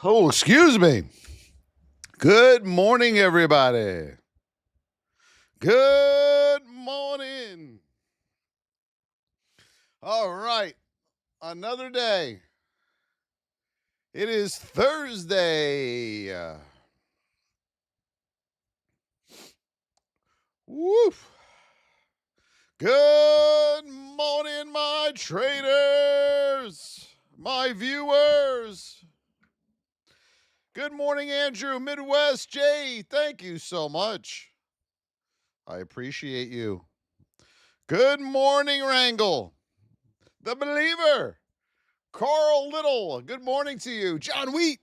Oh, excuse me. Good morning, everybody. Good morning. All right. Another day. It is Thursday. Woof. Good morning, my traders, my viewers. Good morning, Andrew, Midwest Jay. Thank you so much. I appreciate you. Good morning, Wrangle. The Believer. Carl Little. Good morning to you. John Wheat.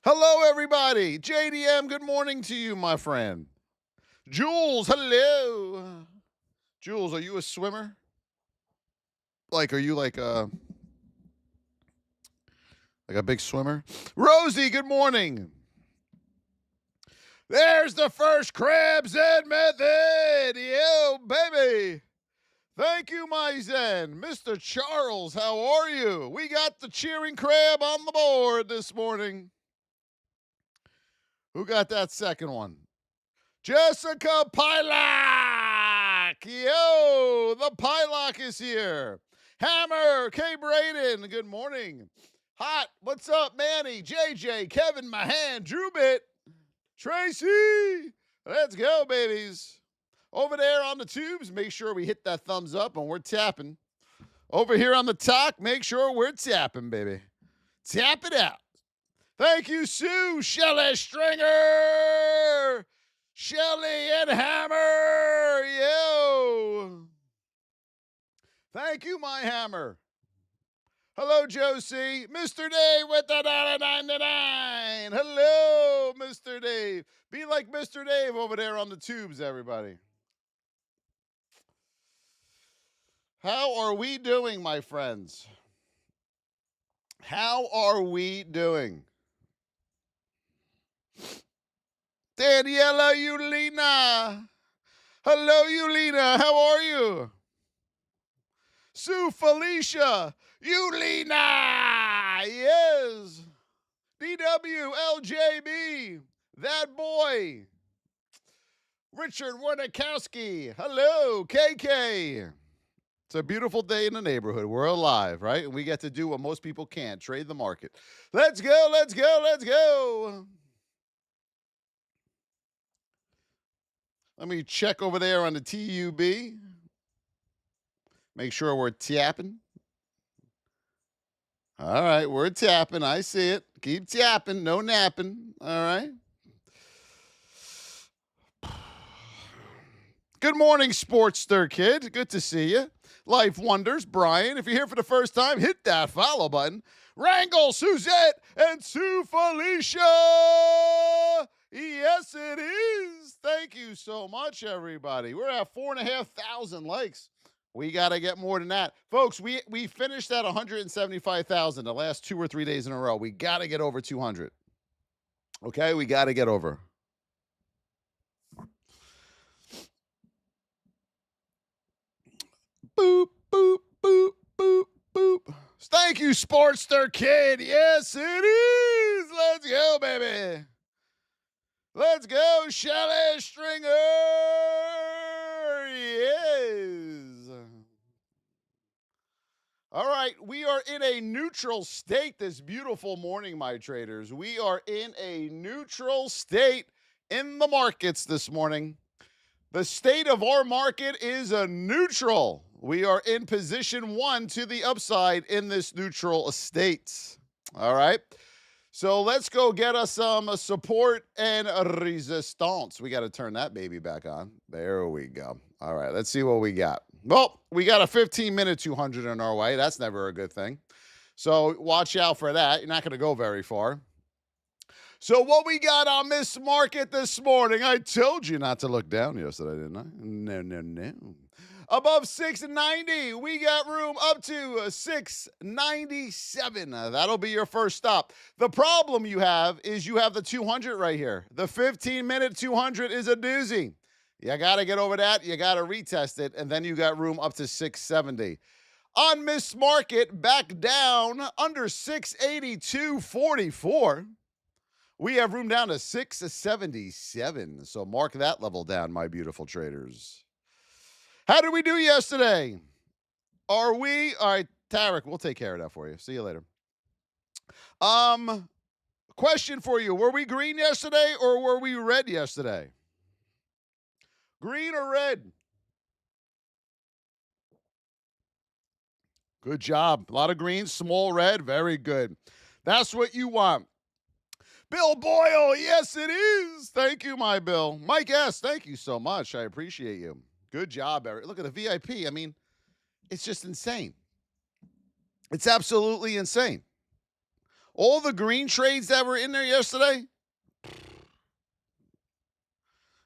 Hello, everybody. JDM, good morning to you, my friend. Jules, hello. Jules, are you a swimmer? Are you like a big swimmer? Rosie, good morning. There's the first crab Zen method. Yo, baby. Thank you, my Zen. Mr. Charles, how are you? We got the cheering crab on the board this morning. Who got that second one? Jessica Pylock. Yo, the Pylock is here. Hammer, K. Braden, good morning. Hot, what's up, Manny, JJ, Kevin, Mahan, Drewbit, Tracy. Let's go, babies. Over there on the tubes, make sure we hit that thumbs up and we're tapping. Over here on the talk, make sure we're tapping, baby. Tap it out. Thank you, Sue, Shelly Stringer, Shelly and Hammer. Yo. Thank you, my Hammer. Hello, Josie. Mr. Dave with the $1.99. Hello, Mr. Dave. Be like Mr. Dave over there on the tubes, everybody. How are we doing, my friends? How are we doing? Daniela Yulina. Hello, Yulina. How are you? Sue Felicia. Yulina. Yes. DWLJB. That boy. Richard Wernikowski. Hello, KK. It's a beautiful day in the neighborhood. We're alive, right? And we get to do what most people can't, trade the market. Let's go, let's go, let's go. Let me check over there on the TUB. Make sure we're tapping. All right, we're tapping. I see it. Keep tapping. No napping. All right. Good morning, Sportster Kid. Good to see you. Life Wonders, Brian. If you're here for the first time, hit that follow button. Wrangle, Suzette, and Sue Felicia. Yes, it is. Thank you so much, everybody. We're at 4,500 likes. We got to get more than that. Folks, we finished at 175,000 the last 2 or 3 days in a row. We got to get over 200. Okay, we got to get over. Boop, boop, boop, boop, boop. Thank you, Sportster Kid. Yes, it is. Let's go, baby. Let's go, Shelly Stringer. Yes. All right, we are in a neutral state this beautiful morning, my traders. We are in a neutral state in the markets this morning. The state of our market is a neutral. We are in position 1 to the upside in this neutral state. All right. So let's go get us some support and resistance. We got to turn that baby back on. There we go. All right. Let's see what we got. Well, we got a 15-minute 200 in our way. That's never a good thing. So watch out for that. You're not going to go very far. So what we got on this market this morning, I told you not to look down yesterday, didn't I? No. Above 690, we got room up to 697. That'll be your first stop. The problem you have is you have the 200 right here. The 15-minute 200 is a doozy. You got to get over that. You got to retest it, and then you got room up to 670. On Miss Market, back down under 682.44. We have room down to 677. So mark that level down, my beautiful traders. How did we do yesterday? All right, Tarek, we'll take care of that for you. See you later. Question for you. Were we green yesterday or were we red yesterday? Green or red? Good job. A lot of green, small red. Very good. That's what you want. Bill Boyle, yes, it is. Thank you, my Bill. Mike S., thank you so much. I appreciate you. Good job, Eric. Look at the VIP. I mean, it's just insane. It's absolutely insane. All the green trades that were in there yesterday,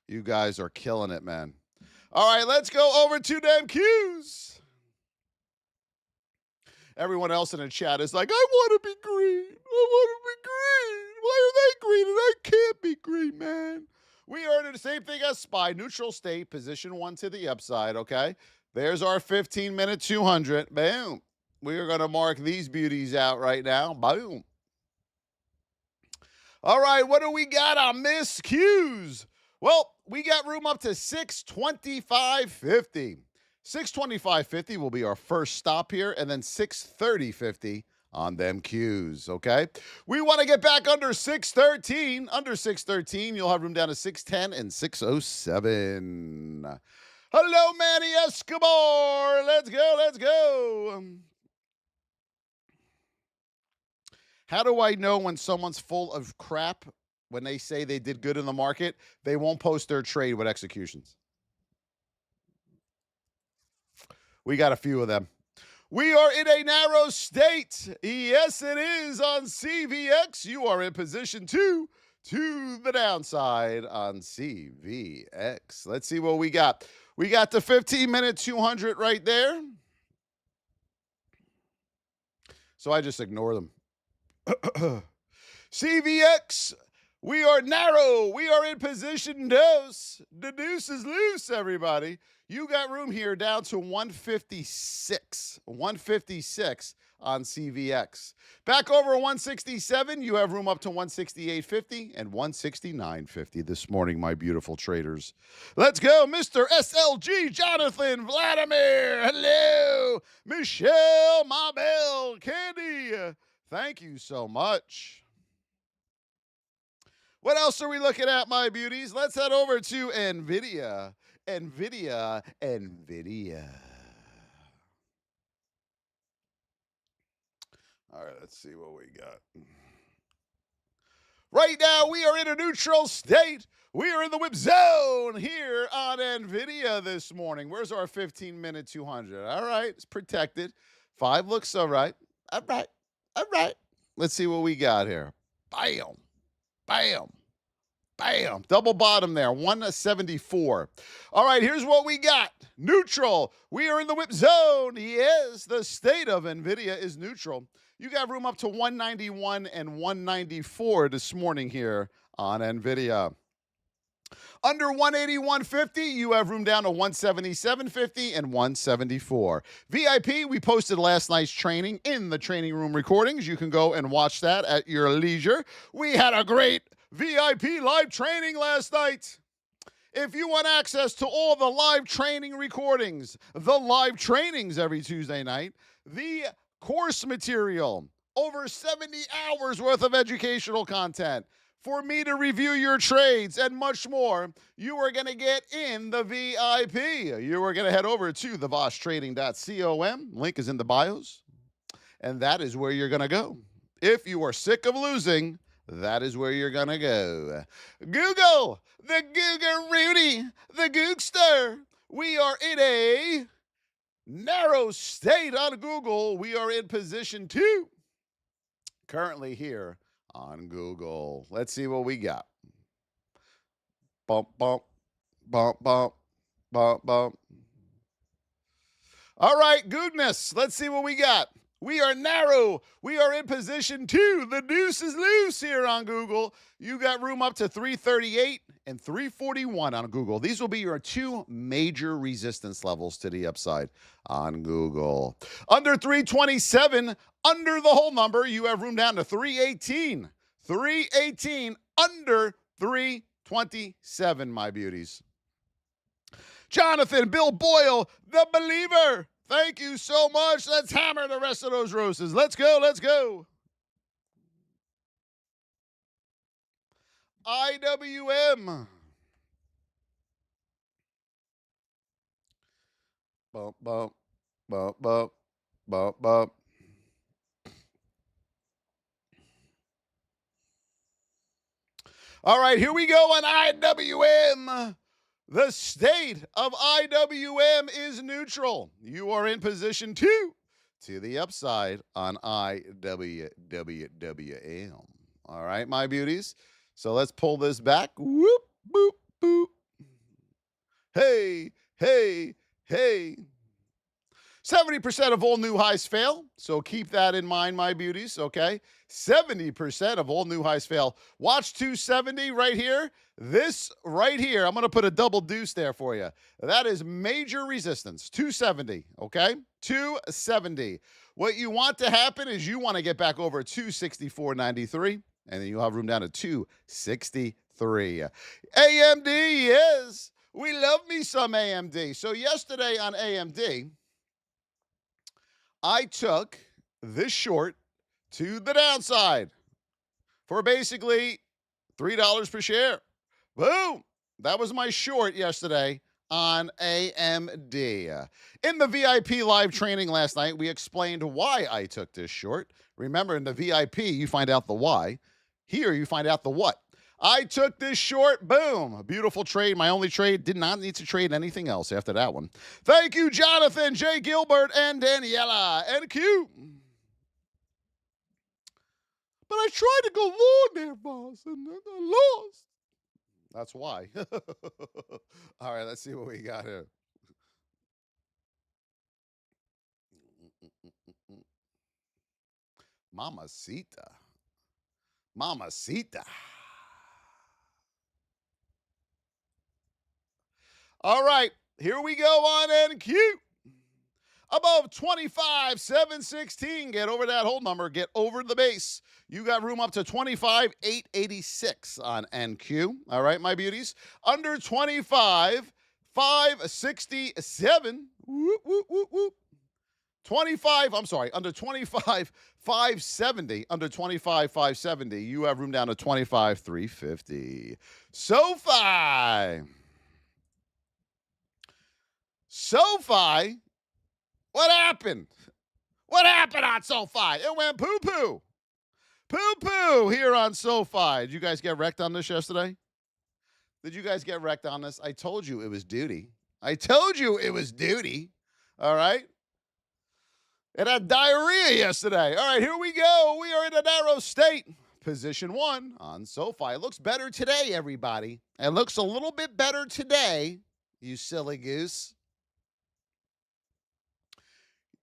you guys are killing it, man. All right, let's go over to them Qs. Everyone else in the chat is like, I want to be green. I want to be green. Why are they green and I can't be green, man? We are in the same thing as SPY, neutral state, position 1 to the upside, okay? There's our 15-minute 200. Boom. We are going to mark these beauties out right now. Boom. All right, what do we got on Miss Q's? Well, we got room up to 625.50. 625.50 will be our first stop here, and then 630.50 on them Qs, okay? We want to get back under 613. Under 613, you'll have room down to 610 and 607. Hello, Manny Escobar. Let's go, let's go. How do I know when someone's full of crap when they say they did good in the market? They won't post their trade with executions. We got a few of them. We are in a narrow state. Yes, it is on CVX. You are in position 2 to the downside on CVX. Let's see what we got. We got the 15-minute 200 right there. So I just ignore them. CVX, we are narrow. We are in position dose. The deuce is loose, everybody. You got room here down to 156. 156 on CVX. Back over 167, you have room up to 168.50 and 169.50 this morning, my beautiful traders. Let's go, Mr. SLG, Jonathan, Vladimir, hello, Michelle, Mabel, Candy, thank you so much. What else are we looking at, my beauties? Let's head over to Nvidia. Nvidia. All right, let's see what we got. Right now, we are in a neutral state. We are in the whip zone here on Nvidia this morning. Where's our 15-minute 200? All right, it's protected. 5 looks all right. All right. Let's see what we got here. Bam. Bam. Bam. Double bottom there. 174. All right, here's what we got. Neutral. We are in the whip zone. Yes, the state of Nvidia is neutral. You got room up to 191 and 194 this morning here on Nvidia. Under 181.50, you have room down to 177.50 and 174. VIP, we posted last night's training in the training room recordings. You can go and watch that at your leisure. We had a great VIP live training last night. If you want access to all the live training recordings, the live trainings every Tuesday night, the course material, over 70 hours worth of educational content, for me to review your trades and much more, you are going to get in the VIP. You are going to head over to thevosstrading.com. Link is in the bios. And that is where you're going to go. If you are sick of losing, that is where you're going to go. Google, the Googer Rudy, the Googster. We are in a narrow state on Google. We are in position 2. Currently here on Google. Let's see what we got. Bump, bump, bump, bump, bump, bump. All right, goodness. Let's see what we got. We are narrow. We are in position 2. The deuce is loose here on Google. You got room up to 338 and 341 on Google. These will be your 2 major resistance levels to the upside on Google. Under 327, under the whole number, you have room down to 318. 318 under 327, my beauties. Jonathan, Bill Boyle, the believer. Thank you so much. Let's hammer the rest of those roses. Let's go. Let's go. IWM. Bump, bump, bump, bump, bump, bump. All right, here we go on IWM. The state of IWM is neutral. You are in position 2 to the upside on IWM. All right, my beauties. So let's pull this back. Whoop, boop, boop. Hey, hey, hey. 70% of all new highs fail, so keep that in mind, my beauties, okay? 70% of all new highs fail. Watch 270 right here. This right here, I'm going to put a double deuce there for you. That is major resistance, 270, okay? 270. What you want to happen is you want to get back over 264.93, and then you'll have room down to 263. AMD, yes. We love me some AMD. So yesterday on AMD, I took this short to the downside for basically $3 per share. Boom. That was my short yesterday on AMD. In the VIP live training last night, we explained why I took this short. Remember, in the VIP, you find out the why. Here, you find out the what. I took this short. Boom. A beautiful trade. My only trade. Did not need to trade anything else after that one. Thank you, Jonathan, J. Gilbert, and Daniela, and Q. But I tried to go long there, Voss, and I lost. That's why. All right, let's see what we got here. Mamacita. Mamacita. All right, here we go on NQ. Above 25,716. Get over that whole number. Get over the base. You got room up to 25,886 on NQ. All right, my beauties. Under 25,567. Whoop, whoop, whoop, whoop. 25, I'm sorry, under 25,570. Under 25,570. You have room down to 25,350. Sofi. Sofi. What happened? What happened on Sofi? It went poo-poo. Poo-poo here on Sofi. Did you guys get wrecked on this yesterday? Did you guys get wrecked on this? I told you it was duty. I told you it was duty. All right? It had diarrhea yesterday. All right, here we go. We are in a narrow state. Position 1 on Sofi. It looks better today, everybody. It looks a little bit better today, you silly goose.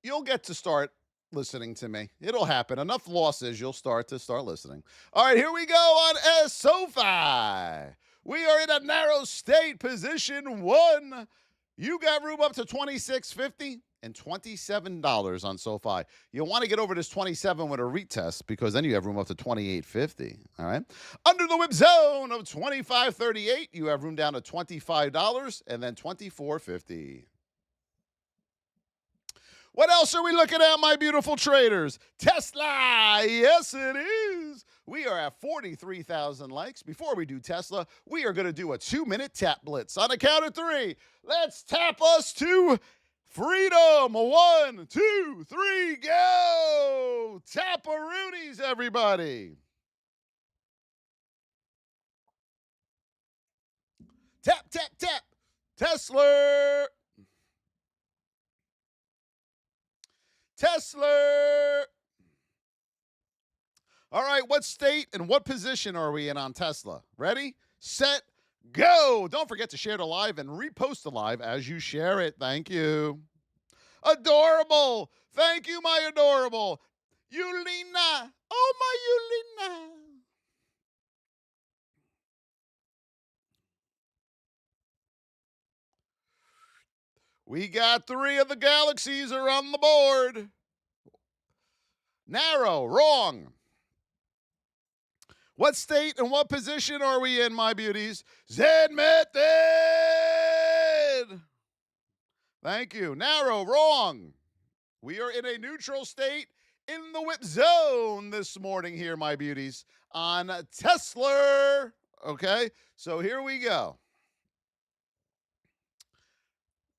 You'll get to start listening to me. It'll happen. Enough losses, you'll start listening. All right, here we go on Sofi. We are in a narrow state, position 1. You got room up to $26.50 and $27 on Sofi. You'll want to get over this 27 with a retest because then you have room up to $28.50. All right. Under the whip zone of $25.38, you have room down to $25 and then $24.50. What else are we looking at, my beautiful traders? Tesla. Yes, it is. We are at 43,000 likes. Before we do Tesla, we are going to do a 2-minute tap blitz. On the count of 3, let's tap us to freedom. 1, 2, 3, go. Tap-a-roonies, everybody. Tap, tap, tap. Tesla. Tesla. All right, what state and what position are we in on Tesla? Ready, set, go. Don't forget to share the live and repost the live as you share it. Thank you. Adorable. Thank you, my adorable. Yulina. Oh, my Yulina. We got 3 of the galaxies are on the board. Narrow, wrong. What state and what position are we in, my beauties? Z method. Thank you. Narrow, wrong. We are in a neutral state in the whip zone this morning here, my beauties, on Tesla. Okay, so here we go.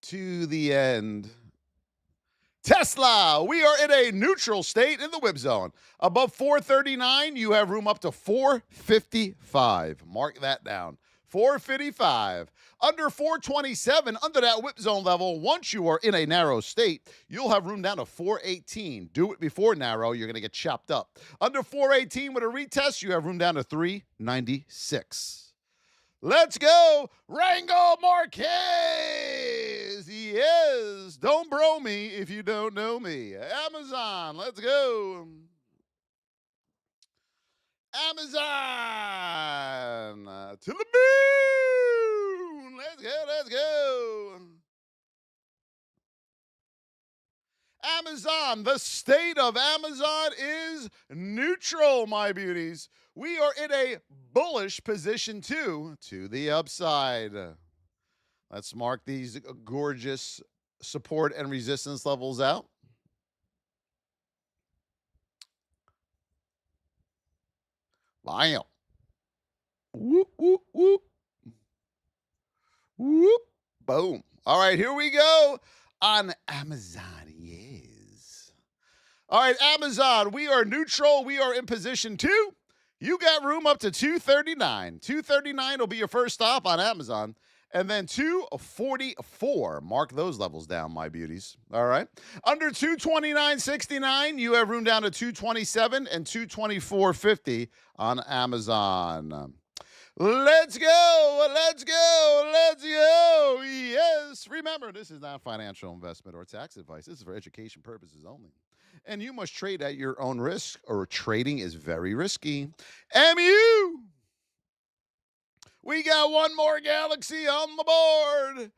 To the end. Tesla, we are in a neutral state in the whip zone. Above 439, you have room up to 455. Mark that down. 455. Under 427, under that whip zone level, once you are in a narrow state, you'll have room down to 418. Do it before narrow, you're going to get chopped up. Under 418 with a retest, you have room down to 396. Let's go, Rango Marquez. Yes, don't bro me if you don't know me. Amazon, let's go. Amazon, to the moon. Let's go, let's go. Amazon, the state of Amazon is neutral, my beauties. We are in a bullish position too, to the upside. Let's mark these gorgeous support and resistance levels out. Bam. Whoop, whoop, whoop. Whoop. Boom. All right, here we go on Amazon. Yes. All right, Amazon, we are neutral. We are in position 2. You got room up to 239. 239 will be your first stop on Amazon. And then 244. Mark those levels down, my beauties. All right. Under 229.69, you have room down to 227 and 224.50 on Amazon. Let's go. Let's go. Let's go. Yes. Remember, this is not financial investment or tax advice. This is for education purposes only. And you must trade at your own risk, or trading is very risky. MU. We got one more galaxy on the board.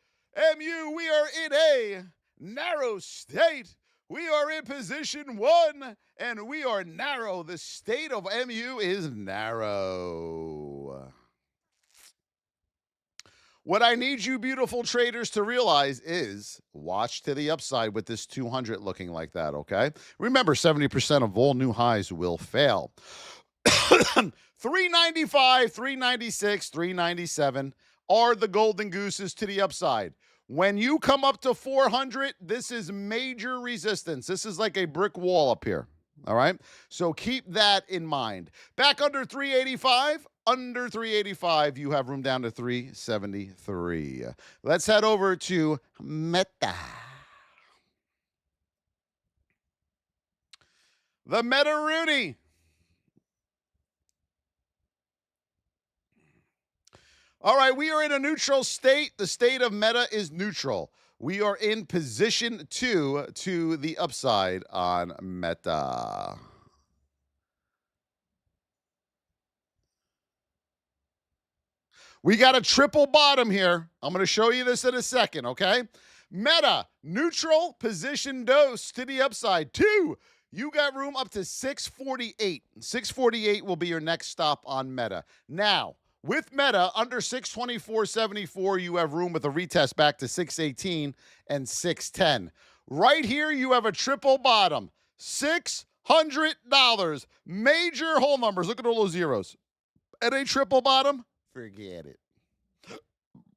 MU, we are in a narrow state. We are in position 1, and we are narrow. The state of MU is narrow. What I need you beautiful traders to realize is watch to the upside with this 200 looking like that, okay? Remember, 70% of all new highs will fail. 395, 396, 397 are the golden gooses to the upside. When you come up to 400, this is major resistance. This is like a brick wall up here, all right? So keep that in mind. Back under 385, under 385, you have room down to 373. Let's head over to Meta. The Meta Rooney. All right, we are in a neutral state. The state of Meta is neutral. We are in position 2 to the upside on Meta. We got a triple bottom here. I'm going to show you this in a second, okay? Meta, neutral, position dose to the upside. 2, you got room up to 648. 648 will be your next stop on Meta. Now, with Meta, under 624.74, you have room with a retest back to 618 and 610. Right here, you have a triple bottom. $600. Major whole numbers. Look at all those zeros. At a triple bottom, forget it.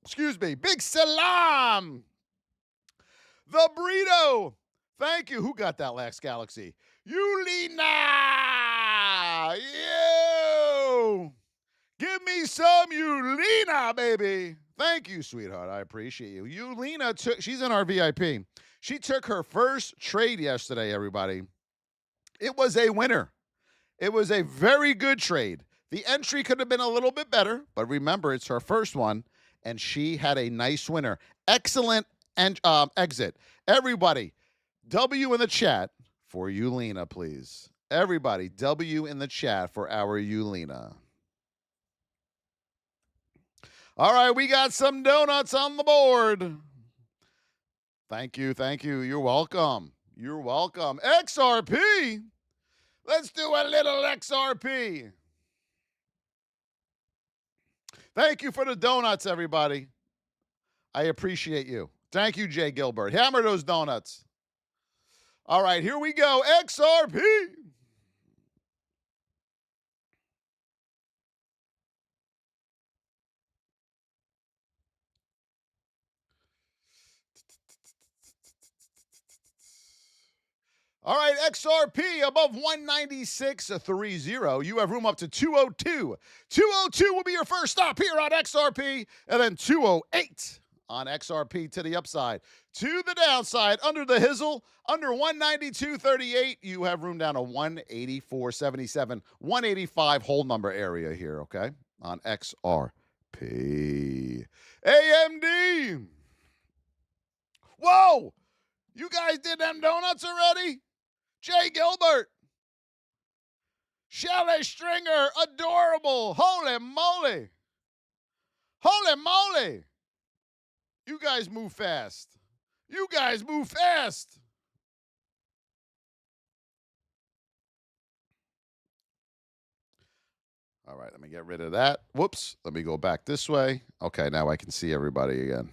Excuse me. Big salam. The burrito. Thank you. Who got that last galaxy? Yulina. You. Give me some Yulina, baby. Thank you, sweetheart. I appreciate you. Yulina she's in our VIP. She took her first trade yesterday, everybody. It was a winner. It was a very good trade. The entry could have been a little bit better, but remember, it's her first one, and she had a nice winner. Excellent exit. Everybody, W in the chat for Yulina, please. Everybody, W in the chat for our Yulina. All right, we got some donuts on the board. Thank you, thank you. You're welcome. You're welcome. XRP. Let's do a little XRP. Thank you for the donuts, everybody. I appreciate you. Thank you, Jay Gilbert. Hammer those donuts. All right, here we go. XRP. All right, XRP above 196.30. You have room up to 202. 202 will be your first stop here on XRP, and then 208 on XRP to the upside. To the downside, under the hizzle, under 192.38, you have room down to 184.77, 185 whole number area here, okay, on XRP. AMD. Whoa! You guys did them donuts already? Jay Gilbert. Shelley Stringer. Adorable. Holy moly. Holy moly. You guys move fast. You guys move fast. All right, let me get rid of that. Whoops. Let me go back this way. Okay, now I can see everybody again.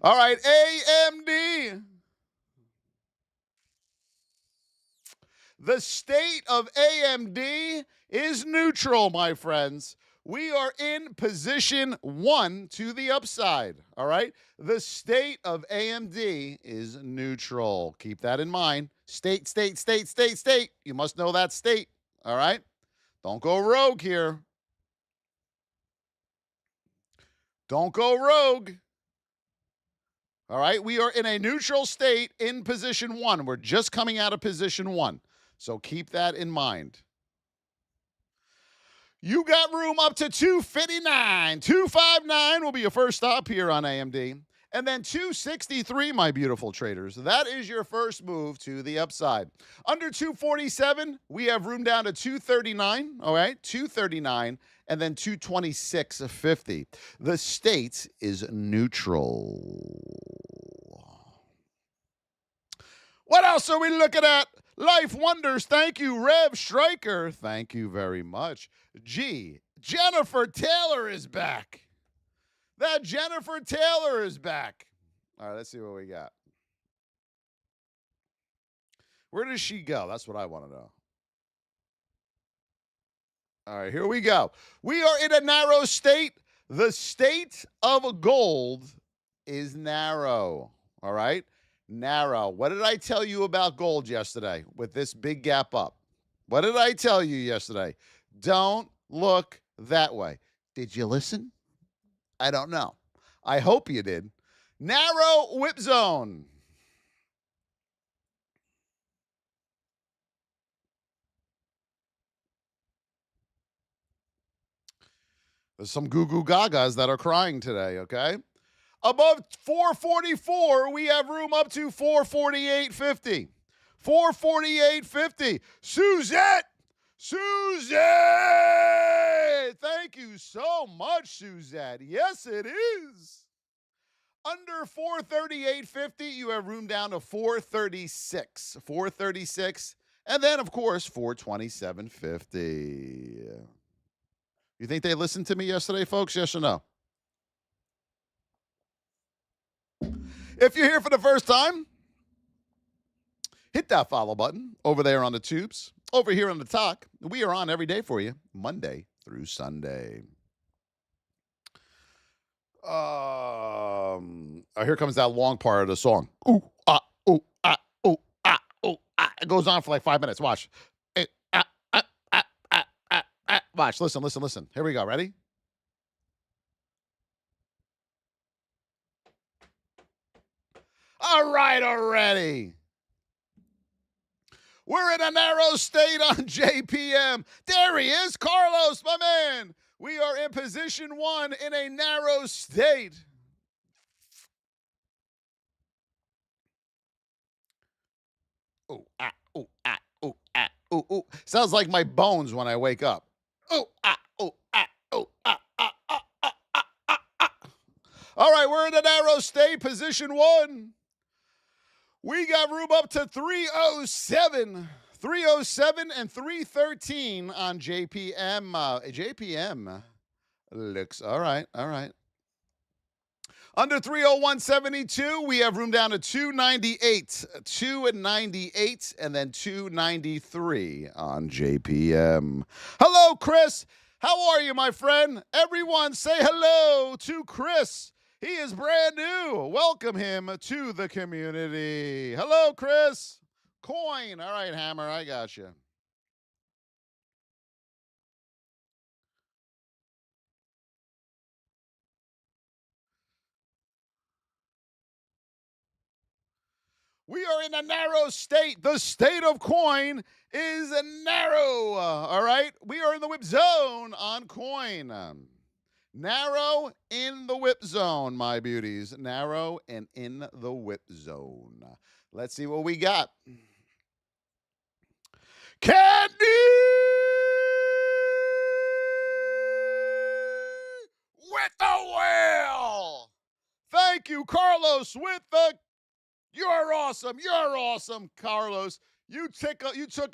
All right, AMD. The state of AMD is neutral, my friends. We are in position 1 to the upside, all right? The state of AMD is neutral. Keep that in mind. State, state, state, state, state. You must know that state, all right? Don't go rogue here. Don't go rogue. All right? We are in a neutral state in position 1. We're just coming out of position 1. So keep that in mind. You got room up to 259. 259 will be your first stop here on AMD. And then 263, my beautiful traders. That is your first move to the upside. Under 247, we have room down to 239. All right, 239. And then 226.50. The state is neutral. What else are we looking at? Life Wonders, thank you. Rev Stryker, thank you very much. G, Jennifer Taylor is back. That Jennifer Taylor is back. All right, let's see what we got. Where does she go? That's what I want to know. All right, here we go. We are in a narrow state. The state of gold is narrow. All right? Narrow. What did I tell you about gold yesterday with this big gap up? What did I tell you yesterday? Don't look that way. Did you listen? I don't know. I hope you did. Narrow whip zone. There's some goo-goo gagas that are crying today, okay? Above 444, we have room up to 448.50. 448.50. Suzette! Suzette! Thank you so much, Suzette. Yes, it is. Under 438.50, you have room down to 436. 436. And then, of course, 427.50. You think they listened to me yesterday, folks? Yes or no? If you're here for the first time, hit that follow button over there on the tubes. Over here on the talk, we are on every day for you, Monday through Sunday. Here comes that long part of the song. Ooh, ah, ooh, ah, ooh, ah, ooh, ah. It goes on for like 5 minutes. Watch. Watch. Listen, listen, listen. Here we go. Ready? All right, already. We're in a narrow state on JPM. There he is, Carlos, my man. We are in position 1 in a narrow state. ooh, ah, ooh, ah, ooh, ooh. Sounds like my bones when I wake up. Ooh, ah, ooh, ah, ooh, ah, ah, ah, ah, ah, ah, ah. All right, we're in a narrow stay, position one. We got room up to 307. 307 and 313 on JPM. JPM looks all right. All right. Under 301.72, we have room down to 298, 298, and then 293 on JPM. Hello, Chris. How are you, my friend? Everyone say hello to Chris. He is brand new. Welcome him to the community. Hello, Chris. Coin. All right, Hammer, I got you. We are in a narrow state. The state of coin is narrow. All right. We are in the whip zone on coin. Narrow in the whip zone, my beauties. Narrow and in the whip zone. Let's see what we got. Candy with the whale. Thank you, Carlos, with the. You're awesome. You're awesome, Carlos. You took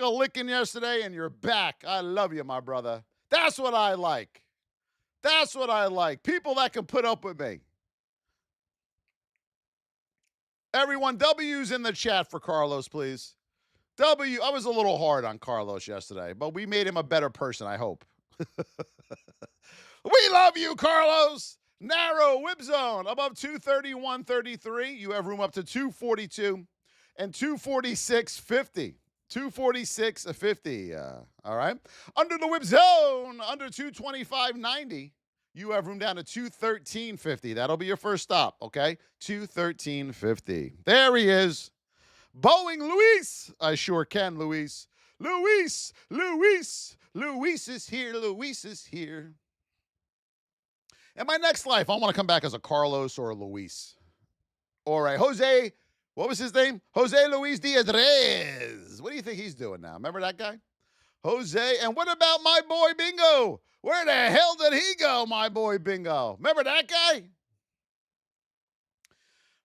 a licking yesterday and you're back. I love you, my brother. That's what I like. That's what I like. People that can put up with me. Everyone, W's in the chat for Carlos, please. W, I was a little hard on Carlos yesterday, but we made him a better person, I hope. We love you, Carlos. Narrow whip zone above 231.33. You have room up to 242 and 246.50. 246.50. All right. Under the whip zone, under 225.90. You have room down to 213.50. That'll be your first stop, okay? 213.50. There he is. Boeing Luis. I sure can, Luis. Luis is here. Luis is here. In my next life, I want to come back as a Carlos or a Luis. Or a Jose, what was his name? Jose Luis Diaz. What do you think he's doing now? Remember that guy? Jose. And what about my boy Bingo? Where the hell did he go, my boy Bingo? Remember that guy?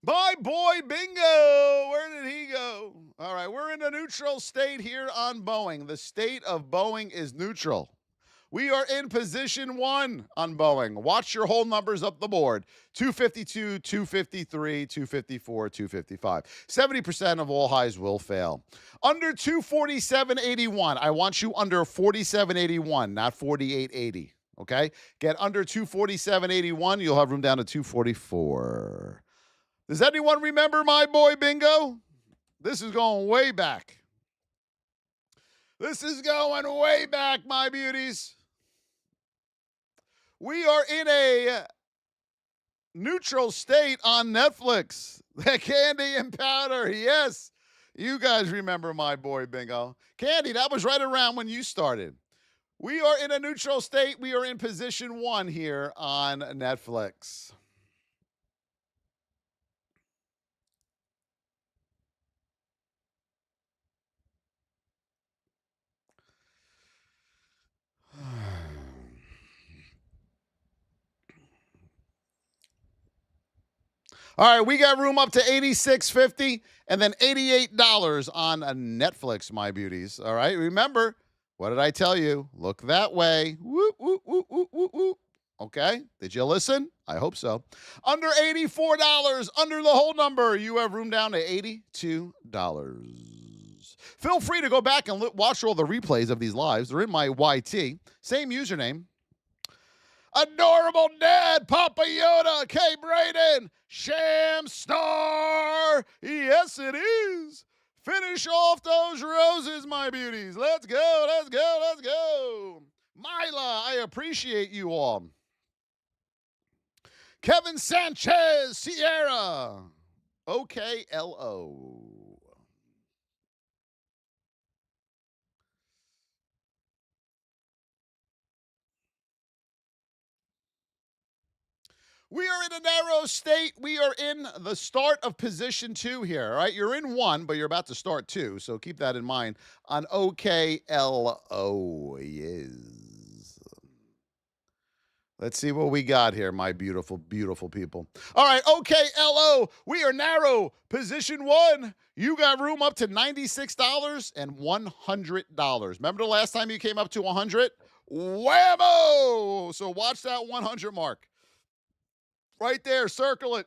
My boy Bingo. Where did he go? All right, we're in a neutral state here on Boeing. The state of Boeing is neutral. We are in position one on Boeing. Watch your whole numbers up the board. 252, 253, 254, 255. 70% of all highs will fail. Under 247.81. I want you under 47.81, not 48.80. Okay? Get under 247.81. You'll have room down to 244. Does anyone remember my boy Bingo? This is going way back. This is going way back, my beauties. We are in a neutral state on Netflix. The Candy and Powder, yes. You guys remember my boy Bingo. Candy, that was right around when you started. We are in a neutral state. We are in position one here on Netflix. All right, we got room up to $86.50 and then $88 on Netflix, my beauties. All right, remember, what did I tell you? Look that way. Whoop, whoop, whoop, whoop, whoop, whoop. Okay, did you listen? I hope so. Under $84, under the whole number, you have room down to $82. Feel free to go back and watch all the replays of these lives. They're in my YT. Same username. Adorable Dad, Papa Yoda, K. Braden, Sham Star. Yes, it is. Finish off those roses, my beauties. Let's go, let's go, let's go. Mila, I appreciate you all. Kevin Sanchez, Sierra. OKLO. We are in a narrow state. We are in the start of position 2 here, all right? You're in 1, but you're about to start 2, so keep that in mind on OKLO. Yes. Let's see what we got here, my beautiful, beautiful people. All right, OKLO, we are narrow. Position 1, you got room up to $96 and $100. Remember the last time you came up to 100? Whammo! So watch that 100 mark. Right there, circle it.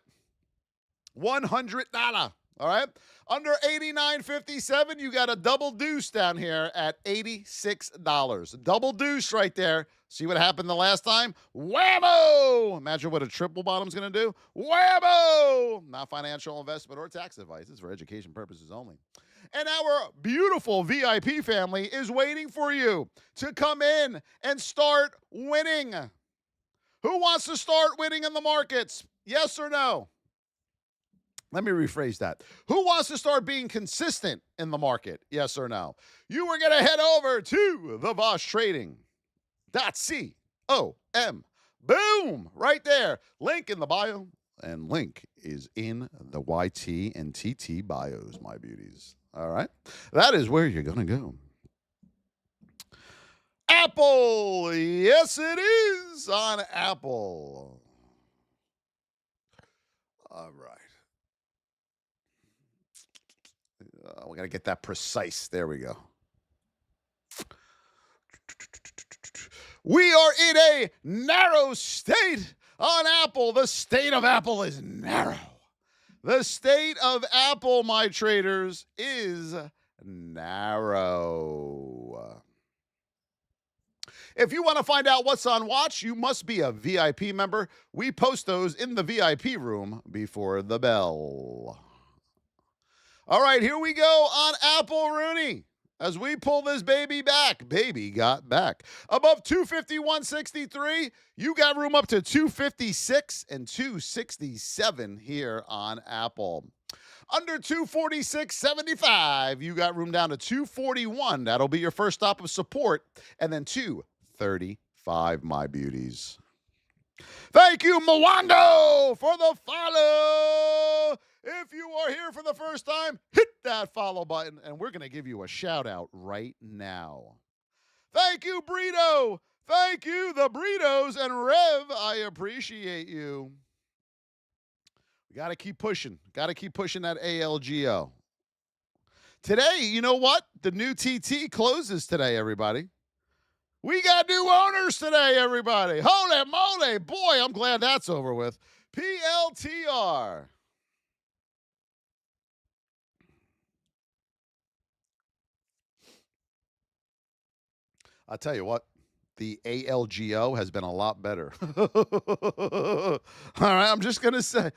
$100. All right. Under $89.57, you got a double deuce down here at $86. Double deuce right there. See what happened the last time? Whammo! Imagine what a triple bottom's going to do. Whammo! Not financial investment or tax advice. It's for education purposes only. And our beautiful VIP family is waiting for you to come in and start winning. Who wants to start winning in the markets? Yes or no? Let me rephrase that. Who wants to start being consistent in the market? Yes or no? You are going to head over to the Voss Trading.com. Boom! Right there. Link in the bio. And link is in the YT and TT bios, my beauties. All right? That is where you're going to go. Apple. Yes, it is on Apple. All right. We got to get that precise. There we go. We are in a narrow state on Apple. The state of Apple is narrow. The state of Apple, my traders, is narrow. If you want to find out what's on watch, you must be a VIP member. We post those in the VIP room before the bell. All right, here we go on Apple Rooney. As we pull this baby back, baby got back. Above 251.63, you got room up to 256 and 267 here on Apple. Under 246.75, you got room down to 241. That'll be your first stop of support. And then 235, my beauties. Thank you, Mwando, for the follow. If you are here for the first time, hit that follow button, and we're going to give you a shout-out right now. Thank you, Brito. Thank you, the Britos and Rev. I appreciate you. We got to keep pushing. Got to keep pushing that ALGO. Today, you know what? The new TT closes today, everybody. We got new owners today, everybody. Holy moly. Boy, I'm glad that's over with. PLTR. I'll tell you what, the ALGO has been a lot better. All right, I'm just going to say,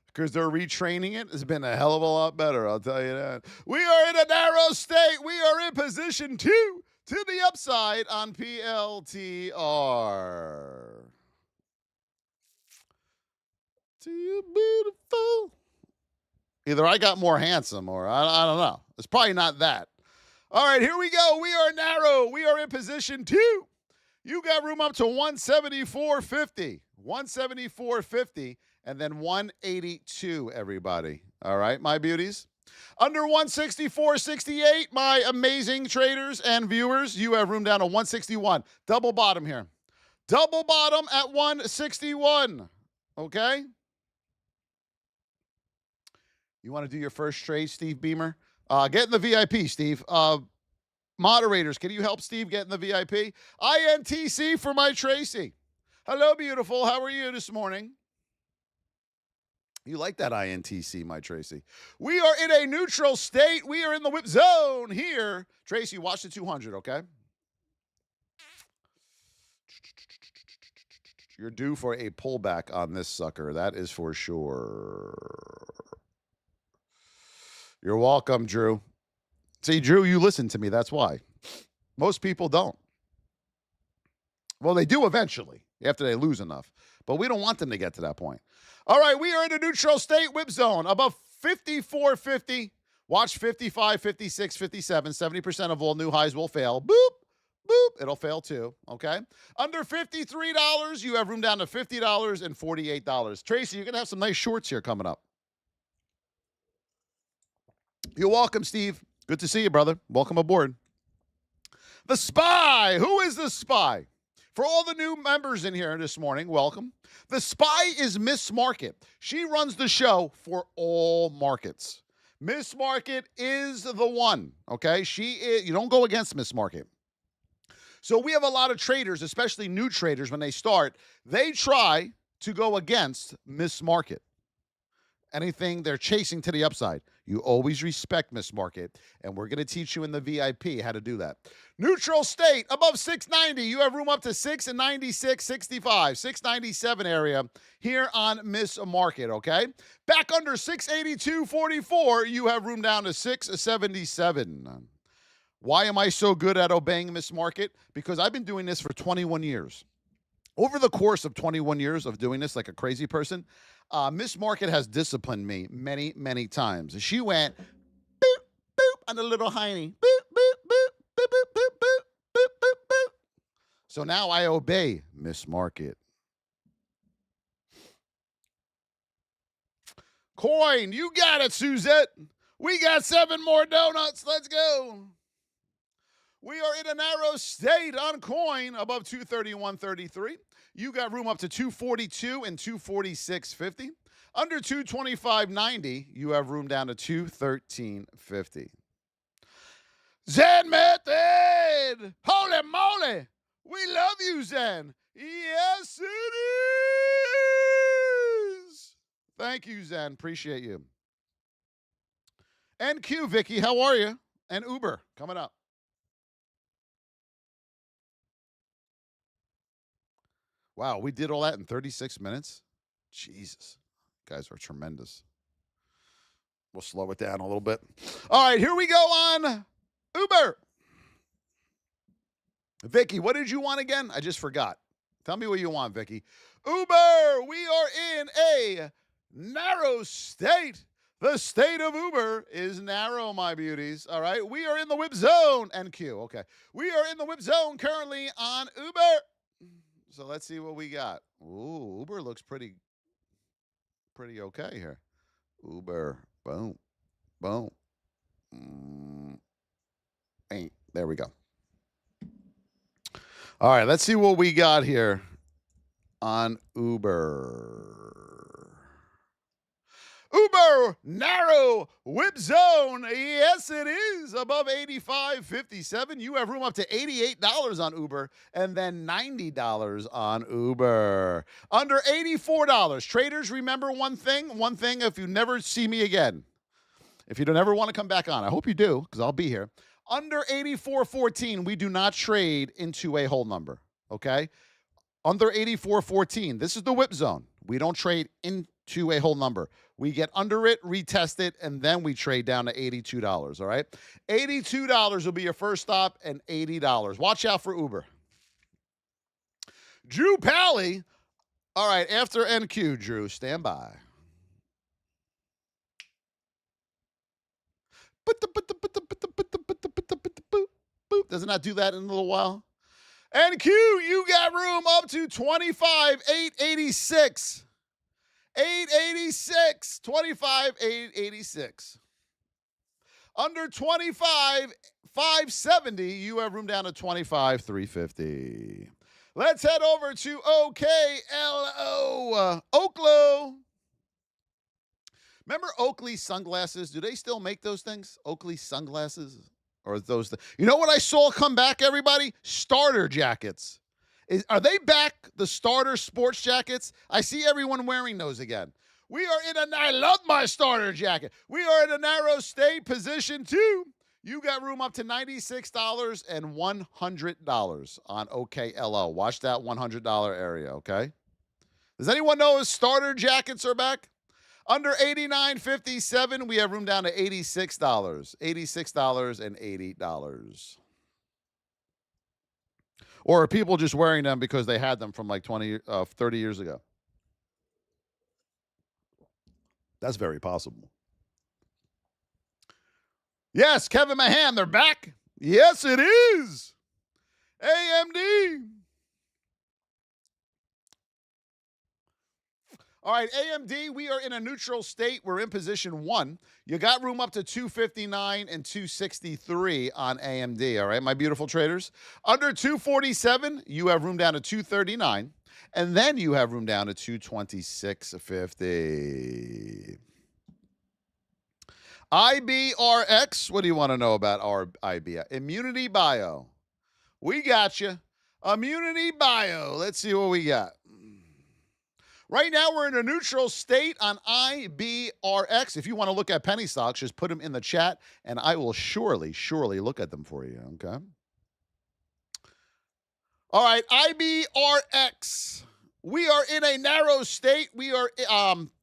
because they're retraining it, it's been a hell of a lot better, I'll tell you that. We are in a narrow state. We are in position 2 to the upside on PLTR. Too beautiful. Either I got more handsome or I don't know. It's probably not that. All right, here we go. We are narrow. We are in position 2. You got room up to 174.50. 174.50 and then 182, everybody. All right, my beauties. Under 164.68, my amazing traders and viewers, you have room down to 161. Double bottom here. Double bottom at 161. Okay? You want to do your first trade, Steve Beamer? Get in the VIP, Steve. Moderators, can you help Steve get in the VIP? INTC for my Tracy. Hello, beautiful. How are you this morning? You like that INTC, my Tracy. We are in a neutral state. We are in the whip zone here. Tracy, watch the 200, okay? You're due for a pullback on this sucker. That is for sure. You're welcome, Drew. See, Drew, you listen to me. That's why. Most people don't. Well, they do eventually after they lose enough. But we don't want them to get to that point. All right, we are in a neutral state whip zone above 54.50. Watch 55, 56, 57. 70% of all new highs will fail. Boop, boop, it'll fail too, okay? Under $53, you have room down to $50 and $48. Tracy, you're going to have some nice shorts here coming up. You're welcome, Steve. Good to see you, brother. Welcome aboard. The Spy. Who is the Spy? For all the new members in here this morning, welcome. The Spy is Miss Market. She runs the show for all markets. Miss Market is the one, okay? She is, you don't go against Miss Market. So we have a lot of traders, especially new traders, when they start, they try to go against Miss Market. Anything they're chasing to the upside. You always respect Miss Market, and we're going to teach you in the VIP how to do that. Neutral state, above 690, you have room up to 696, 65, 697 area here on Miss Market, okay? Back under 682.44, you have room down to 677. Why am I so good at obeying Miss Market? Because I've been doing this for 21 years. Over the course of 21 years of doing this like a crazy person, Miss Market has disciplined me many, many times. She went boop, boop on the little hiney. Boop, boop, boop, boop, boop, boop, boop, boop, boop, boop. So now I obey Miss Market. Coin, you got it, Suzette. We got 7 more donuts. Let's go. We are in a narrow state on coin above 231.33. You got room up to 242 and 246.50. Under 225.90, you have room down to 213.50. Zen Method! Holy moly! We love you, Zen. Yes, it is. Thank you, Zen. Appreciate you. NQ, Vicky, how are you? And Uber coming up. Wow, we did all that in 36 minutes? Jesus. You guys are tremendous. We'll slow it down a little bit. All right, here we go on Uber. Vicky, what did you want again? I just forgot. Tell me what you want, Vicky. Uber, we are in a narrow state. The state of Uber is narrow, my beauties. All right, we are in the whip zone. NQ, okay. We are in the whip zone currently on Uber. So let's see what we got. Ooh, Uber looks pretty okay here. Uber, boom, boom. There we go. All right, let's see what we got here on Uber. Uber, narrow whip zone. Yes, it is above 85.57. You have room up to $88 on Uber and then $90 on Uber. Under $84. Traders, remember one thing, if you never see me again, if you don't ever want to come back on, I hope you do because I'll be here. Under 84.14, we do not trade into a whole number, okay? Under 84.14, this is the whip zone. We don't trade into a whole number. We get under it, retest it, and then we trade down to $82, all right? $82 will be your first stop and $80. Watch out for Uber. Drew Pally. All right, after NQ, Drew, stand by. Does it not do that in a little while? NQ, you got room up to 25,886. 886, 25,886. Under 25,570, you have room down to 25,350. Let's head over to OKLO. Oklo. Remember Oakley sunglasses? Do they still make those things? Oakley sunglasses? Or those? You know what I saw come back, everybody? Starter jackets. Are they back, the starter sports jackets? I see everyone wearing those again. We are I love my starter jacket. We are in a narrow state position too. You got room up to $96 and $100 on OKLO. Watch that $100 area, okay? Does anyone know if starter jackets are back? Under $89.57, we have room down to $86. $86 and $80. Or are people just wearing them because they had them from like 30 years ago? That's very possible. Yes, Kevin Mahan, they're back. Yes, it is. AMD. All right, AMD, we are in a neutral state. We're in position 1. You got room up to 259 and 263 on AMD, all right, my beautiful traders? Under 247, you have room down to 239, and then you have room down to 226.50. IBRX, what do you want to know about our IBRX? Immunity Bio. We got you. Immunity Bio. Let's see what we got. Right now, we're in a neutral state on IBRX. If you want to look at penny stocks, just put them in the chat, and I will surely look at them for you, okay? All right, IBRX. We are in a narrow state. We are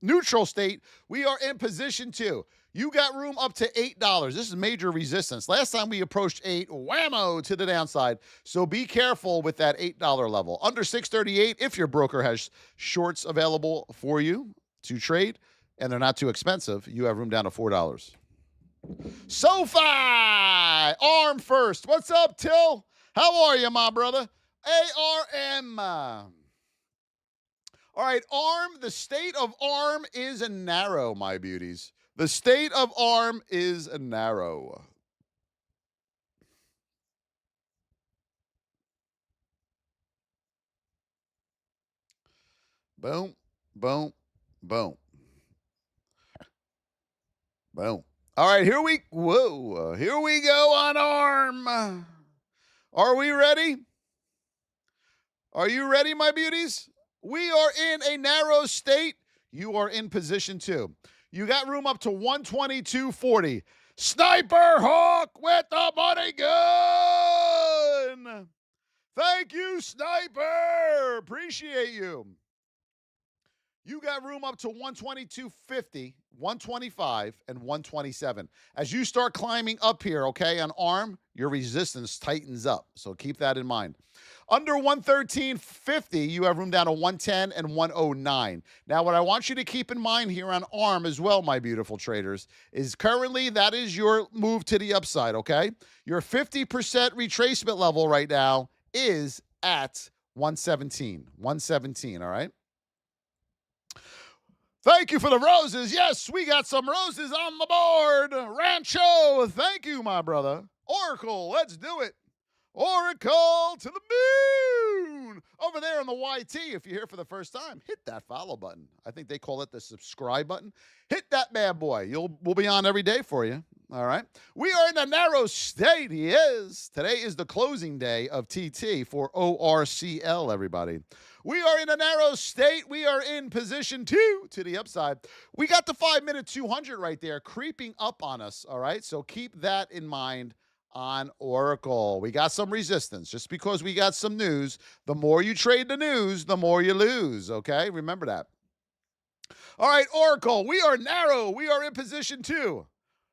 neutral state. We are in position 2. You got room up to $8. This is major resistance. Last time we approached 8, whammo, to the downside. So be careful with that $8 level. Under 638, if your broker has shorts available for you to trade, and they're not too expensive, you have room down to $4. Sofi, ARM first. What's up, Till? How are you, my brother? ARM. All right, ARM, the state of ARM is narrow, my beauties. The state of ARM is narrow. Boom, boom, boom. Boom. All right, here we go on ARM. Are we ready? Are you ready, my beauties? We are in a narrow state. You are in position 2. You got room up to 122.40. Sniper Hawk with the money gun. Thank you, Sniper. Appreciate you. You got room up to 122.50, 125, and 127. As you start climbing up here, okay, on ARM, your resistance tightens up. So keep that in mind. Under 113.50, you have room down to 110 and 109. Now, what I want you to keep in mind here on ARM as well, my beautiful traders, is currently that is your move to the upside, okay? Your 50% retracement level right now is at 117. 117, all right? Thank you for the roses. Yes, we got some roses on the board. Rancho, thank you, my brother. Oracle, let's do it. Oracle to the moon. Over there on the YT, if you're here for the first time, hit that follow button. I think they call it the subscribe button. Hit that bad boy. We'll be on every day for you. All right. We are in a narrow state. Yes. Today is the closing day of TT for ORCL, everybody. We are in a narrow state. We are in position 2 to the upside. We got the 5-minute 200 right there creeping up on us. All right. So keep that in mind on Oracle. We got some resistance. Just because we got some news, the more you trade the news, the more you lose. Okay. Remember that. All right. Oracle, we are narrow. We are in position 2.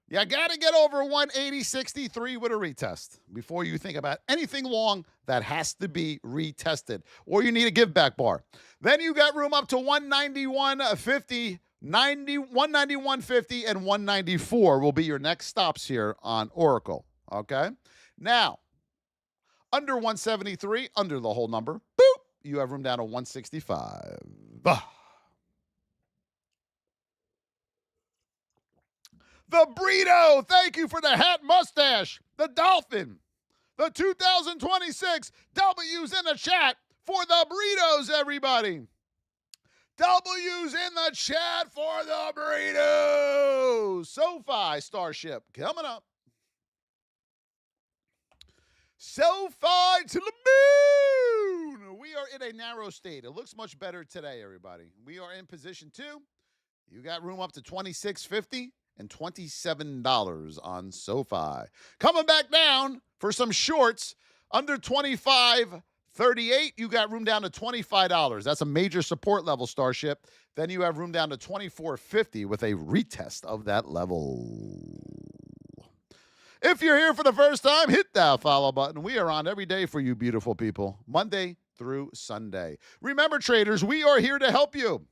You got to get over 180.63 with a retest. Before you think about anything long, that has to be retested. Or you need a give back bar. Then you got room up to 191.50, 191.50, and 194 will be your next stops here on Oracle. Okay? Now, under 173, under the whole number, boop, you have room down to 165. The Burrito, thank you for the hat mustache. The Dolphin, the 2026 W's in the chat for the burritos, everybody. W's in the chat for the burritos. Sofi Starship coming up. Sofi to the moon. We are in a narrow state. It looks much better today, everybody. We are in position 2. You got room up to 26.50. And $27 on Sofi. Coming back down for some shorts under 25.38. You got room down to $25. That's a major support level, Starship. Then you have room down to 24.50 with a retest of that level. If you're here for the first time, hit that follow button. We are on every day for you beautiful people, Monday through Sunday. Remember, traders, we are here to help you.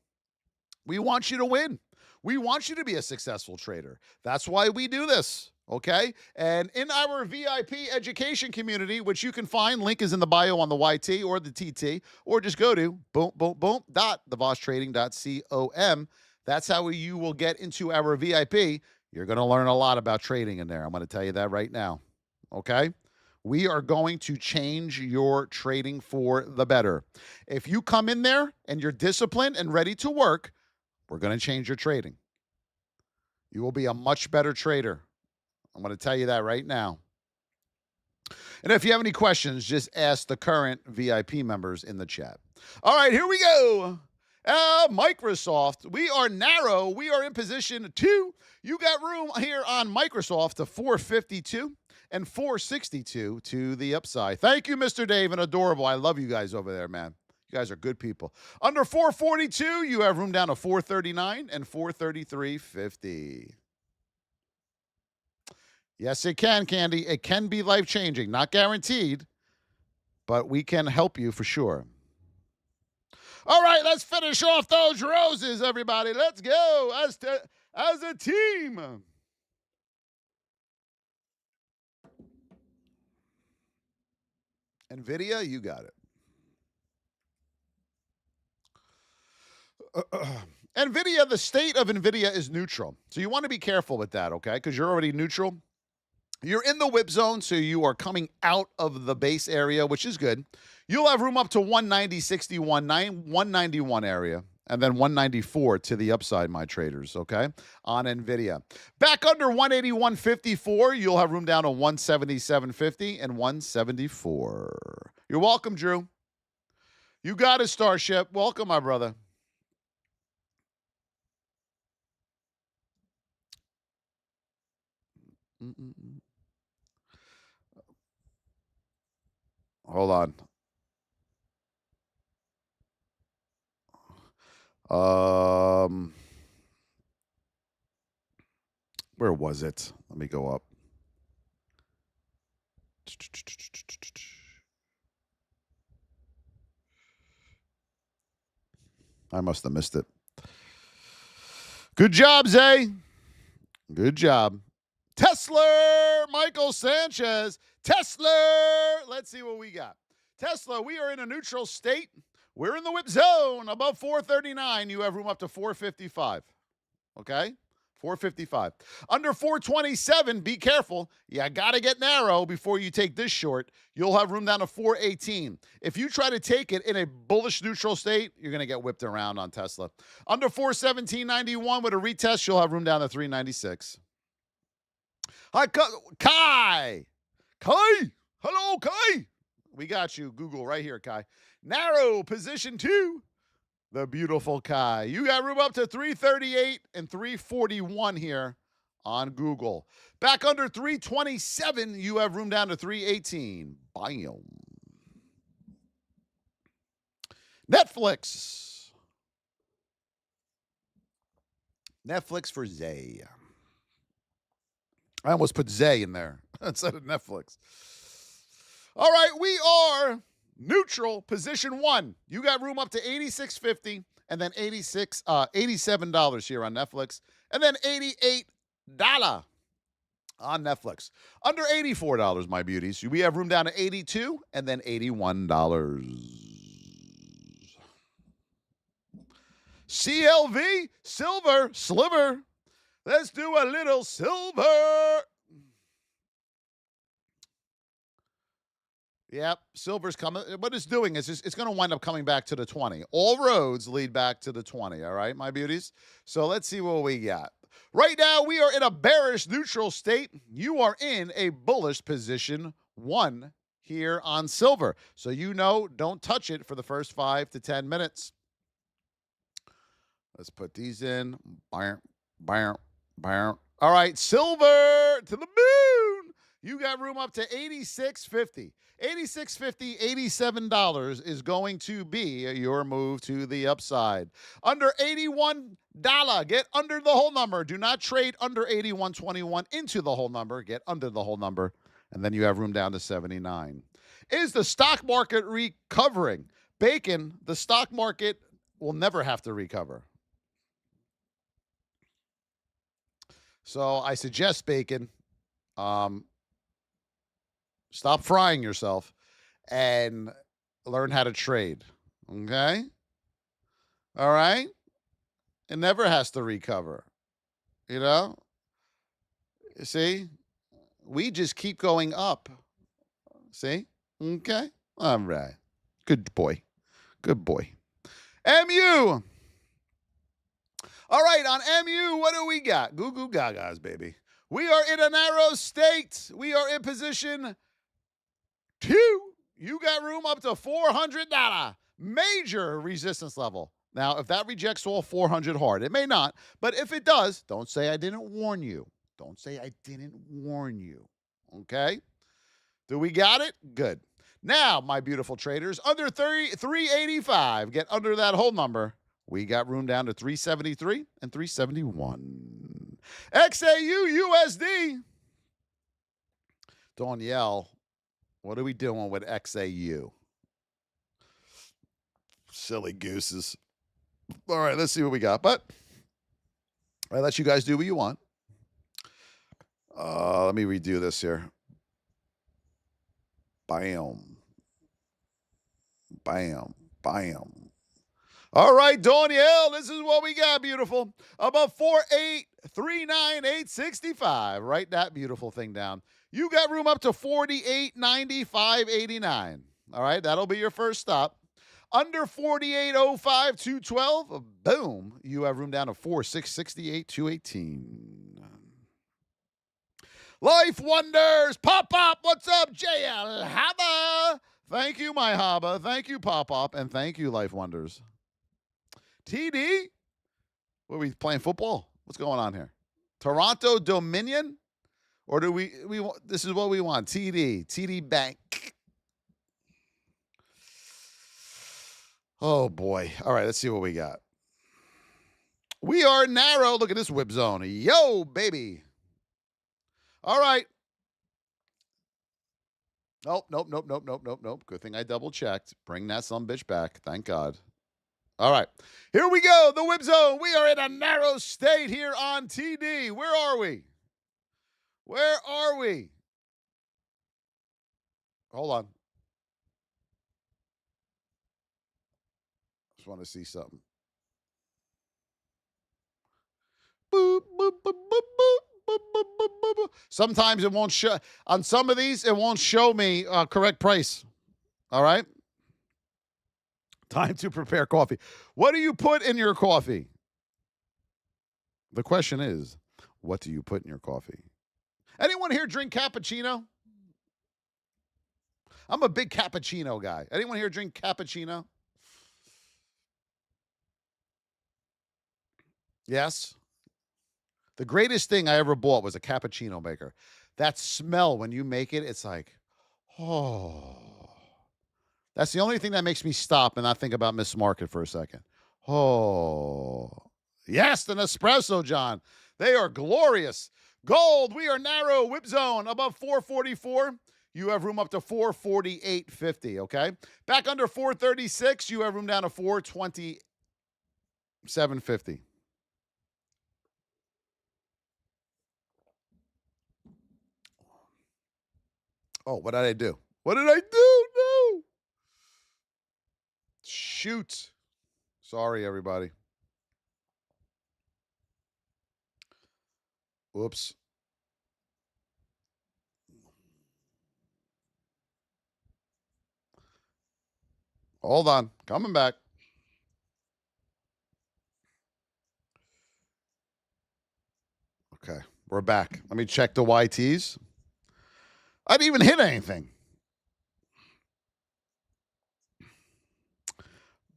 We want you to win. We want you to be a successful trader. That's why we do this. Okay? And in our VIP education community, which you can find, link is in the bio on the YT or the TT, or just go to boom.thevosstrading.com. That's how you will get into our VIP. You're going to learn a lot about trading in there. I'm going to tell you that right now. Okay? We are going to change your trading for the better. If you come in there and you're disciplined and ready to work, we're going to change your trading. You will be a much better trader. I'm going to tell you that right now. And if you have any questions, just ask the current VIP members in the chat. All right, here we go. Microsoft, we are narrow. We are in position 2. You got room here on Microsoft to 452 and 462 to the upside. Thank you, Mr. Dave, and adorable. I love you guys over there, man. You guys are good people. Under 442, you have room down to 439 and 433.50. Yes, it can, Candy. It can be life-changing. Not guaranteed, but we can help you for sure. All right, let's finish off those roses, everybody. Let's go as a team. Nvidia, you got it. Nvidia, the state of Nvidia is neutral. So you want to be careful with that, okay? Because you're already neutral. You're in the whip zone, so you are coming out of the base area, which is good. You'll have room up to 190.61, 191 area, and then 194 to the upside, my traders, okay, on NVIDIA. Back under 181.54, you'll have room down to 177.50 and 174. You're welcome, Drew. You got it, Starship. Welcome, my brother. Hold on. Where was it? Let me go up. I must have missed it. Good job, Zay. Good job. Tesla, Michael Sanchez. Tesla. Let's see what we got. Tesla, we are in a neutral state. We're in the whip zone. Above 439, you have room up to 455. Okay? 455. Under 427, be careful. You got to get narrow before you take this short. You'll have room down to 418. If you try to take it in a bullish neutral state, you're going to get whipped around on Tesla. Under 417.91 with a retest, you'll have room down to 396. Hi, Kai. Kai. Hello, Kai. We got you. Google right here, Kai. Narrow position 2. The beautiful Kai. You got room up to 338 and 341 here on Google. Back under 327, you have room down to 318. Bam. Netflix. Netflix for Zay. I almost put Zay in there instead of Netflix. All right, we are neutral, position 1. You got room up to $86.50 and then $87 here on Netflix, and then $88 on Netflix. Under $84, my beauties. We have room down to $82 and then $81. CLV, silver, sliver. Let's do a little silver. Yep, silver's coming. What it's doing is it's going to wind up coming back to the 20. All roads lead back to the 20, all right, my beauties? So let's see what we got. Right now, we are in a bearish neutral state. You are in a bullish position 1 here on silver. So you know, don't touch it for the first 5 to 10 minutes. Let's put these in. All right, silver to the moon. You got room up to $86.50. $86.50, $87 is going to be your move to the upside. Under $81, get under the whole number. Do not trade under $81.21 into the whole number. Get under the whole number, and then you have room down to $79. Is the stock market recovering? Bacon, the stock market will never have to recover. So I suggest, Bacon, Stop frying yourself and learn how to trade. Okay? All right? It never has to recover. You know? See? We just keep going up. See? Okay? All right. Good boy. Good boy. MU. All right, on MU, what do we got? Goo goo gagas, baby. We are in a narrow state. We are in position 2. You got room up to $400. Major resistance level. Now, if that rejects all 400 hard, it may not. But if it does, don't say I didn't warn you. Don't say I didn't warn you. Okay? Do we got it? Good. Now, my beautiful traders, under 385, get under that whole number. We got room down to 373 and 371. XAU USD. Danielle, what are we doing with XAU? Silly gooses. All right, let's see what we got. But I let you guys do what you want. Let me redo this here. Bam. Bam. Bam. All right, Danielle, this is what we got, beautiful. About 48,398.65. Write that beautiful thing down. You got room up to 48.95.89. All right, that'll be your first stop. Under 48.05.212, boom, you have room down to 46.68.218. Life Wonders, Pop-Pop, what's up, JL Haba? Thank you, my Haba. Thank you, Pop-Pop, and thank you, Life Wonders. TD? What are we playing football? What's going on here? Toronto Dominion? Or do we this is what we want. TD Bank. Oh boy. All right, let's see what we got. We are narrow. Look at this whip zone. Yo, baby. All right. Nope. Good thing I double checked. Bring that sumbitch back. Thank God. All right, here we go. The whip zone. We are in a narrow state here on TD. Where are we? Where are we? Hold on. Just want to see something. Boop, boop, boop, boop, boop, boop, boop, boop, boop. Sometimes it won't show. On some of these, it won't show me correct price. All right? Time to prepare coffee. What do you put in your coffee? The question is, what do you put in your coffee? Anyone here drink cappuccino? I'm a big cappuccino guy. Anyone here drink cappuccino? Yes. The greatest thing I ever bought was a cappuccino maker. That smell when you make it, it's like, oh. That's the only thing that makes me stop and not think about Miss Market for a second. Oh. Yes, the Nespresso, John. They are glorious. Gold, we are narrow. Whip zone above 444. You have room up to 448.50, okay? Back under 436, you have room down to 427.50. Oh, what did I do? What did I do? No. Shoot. Sorry, everybody. Whoops. Hold on. Coming back. Okay. We're back. Let me check the YTs. I didn't even hit anything.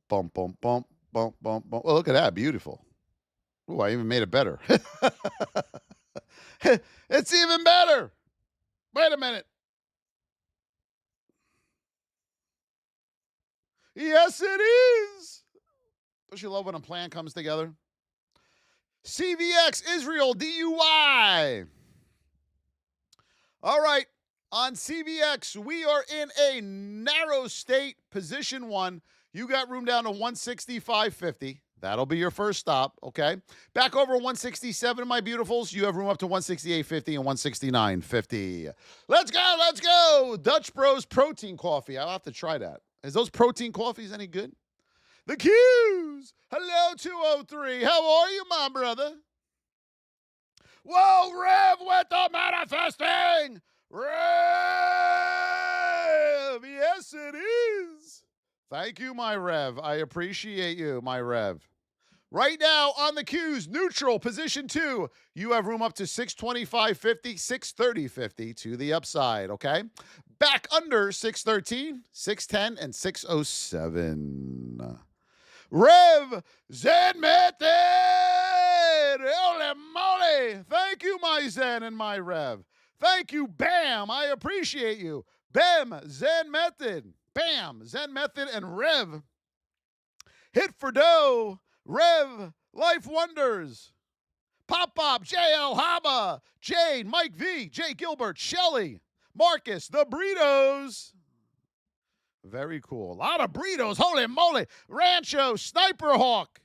Bump, bump, bump, bump, bump, bump. Oh, look at that. Beautiful. Oh, I even made it better. It's even better. Wait a minute. Yes, it is. Don't you love when a plan comes together? CVX Israel DUI. All right. On CVX, we are in a narrow state, position 1. You got room down to 165.50. That'll be your first stop, okay? Back over 167, my beautifuls. You have room up to 168.50 and 169.50. Let's go, let's go. Dutch Bros Protein Coffee. I'll have to try that. Is those protein coffees any good? The Q's. Hello, 203. How are you, my brother? Whoa, Rev with the manifesting. Rev. Yes, it is. Thank you, my Rev. I appreciate you, my Rev. Right now on the Q's, neutral, position 2. You have room up to 625.50, 630.50 to the upside, okay? Back under 613, 610, and 607. Rev, Zen Method! Holy moly! Thank you, my Zen and my Rev. Thank you, Bam. I appreciate you. Bam, Zen Method. Bam, Zen Method and Rev. Hit for dough. Rev, Life Wonders. Pop, J.L. Haba, Jade, Mike V, Jay Gilbert, Shelly, Marcus, the Burritos. Very cool. A lot of burritos. Holy moly. Rancho, Sniper Hawk.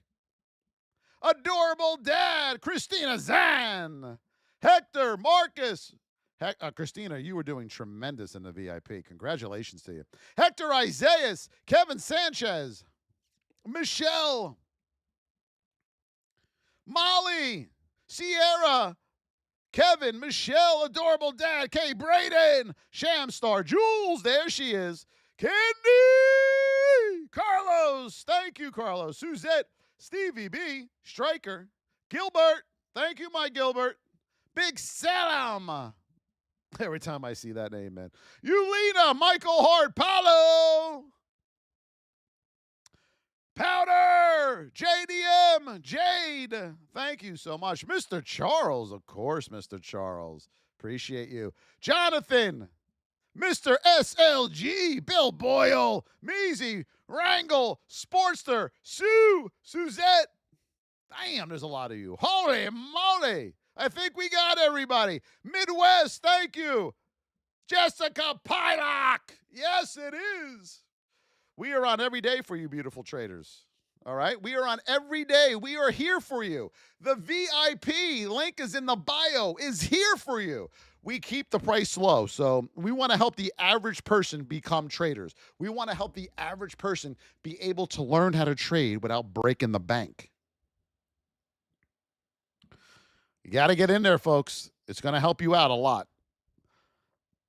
Adorable Dad, Christina Zan. Hector, Marcus. Christina, you were doing tremendous in the VIP. Congratulations to you. Hector Isaias, Kevin Sanchez, Michelle, Molly, Sierra, Kevin, Michelle, Adorable Dad, Kay Braden, Shamstar, Jules, there she is, Candy, Carlos, thank you, Carlos, Suzette, Stevie B, Striker, Gilbert, thank you, my Gilbert, Big Salam. Every time I see that name, man. Yulina, Michael Hart, Paulo, Powder, JDM, Jade, thank you so much. Mr. Charles, of course, Mr. Charles. Appreciate you. Jonathan, Mr. SLG, Bill Boyle, Measy, Wrangle, Sportster, Sue, Suzette. Damn, there's a lot of you. Holy moly. I think we got everybody. Midwest, thank you. Jessica Pylock. Yes, it is. We are on every day for you, beautiful traders. All right? We are on every day. We are here for you. The VIP link is in the bio, is here for you. We keep the price low. So we want to help the average person become traders. We want to help the average person be able to learn how to trade without breaking the bank. You got to get in there, folks. It's going to help you out a lot.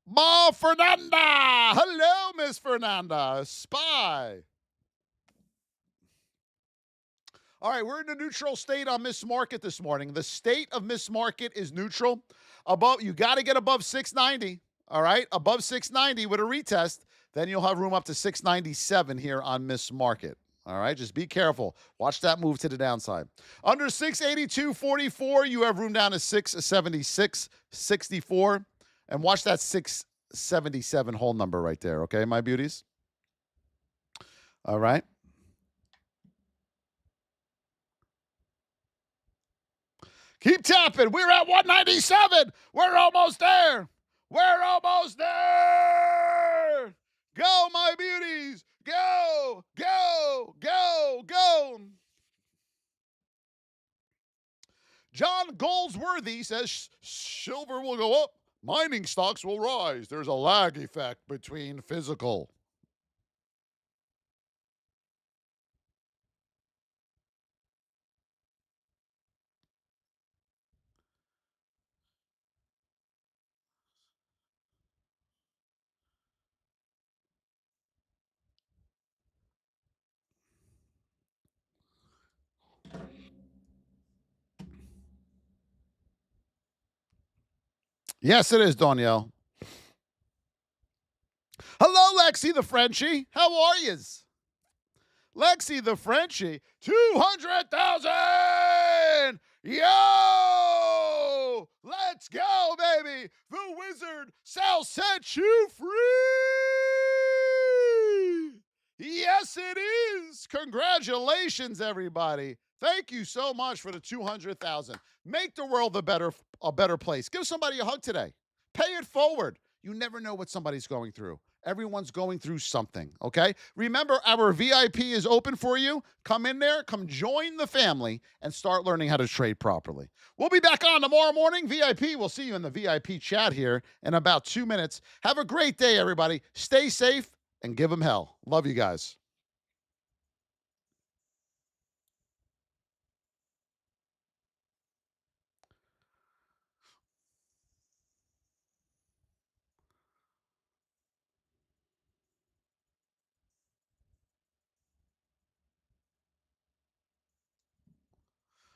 Ma Fernanda. Hello, Miss Fernanda. Spy. All right, we're in a neutral state on Miss Market this morning. The state of Miss Market is neutral. You got to get above 690. All right, above 690 with a retest. Then you'll have room up to 697 here on Miss Market. All right, just be careful. Watch that move to the downside. Under 682.44, you have room down to 676.64. And watch that 677 whole number right there, okay, my beauties? All right. Keep tapping. We're at 197. We're almost there. We're almost there. Go, my beauties. Go, go, go, go. John Goldsworthy says silver will go up. Mining stocks will rise. There's a lag effect between physical. Yes, it is, Danielle. Hello, Lexi the Frenchie. How are yous? Lexi the Frenchie, 200,000! Yo! Let's go, baby! The wizard shall set you free! Yes, it is! Congratulations, everybody. Thank you so much for the 200,000. Make the world a better place. Give somebody a hug today. Pay it forward. You never know what somebody's going through. Everyone's going through something, okay? Remember, our VIP is open for you. Come in there, come join the family, and start learning how to trade properly. We'll be back on tomorrow morning. VIP, we'll see you in the VIP chat here in about 2 minutes. Have a great day, everybody. Stay safe and give them hell. Love you guys.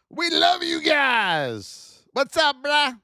We love you guys. What's up, bruh?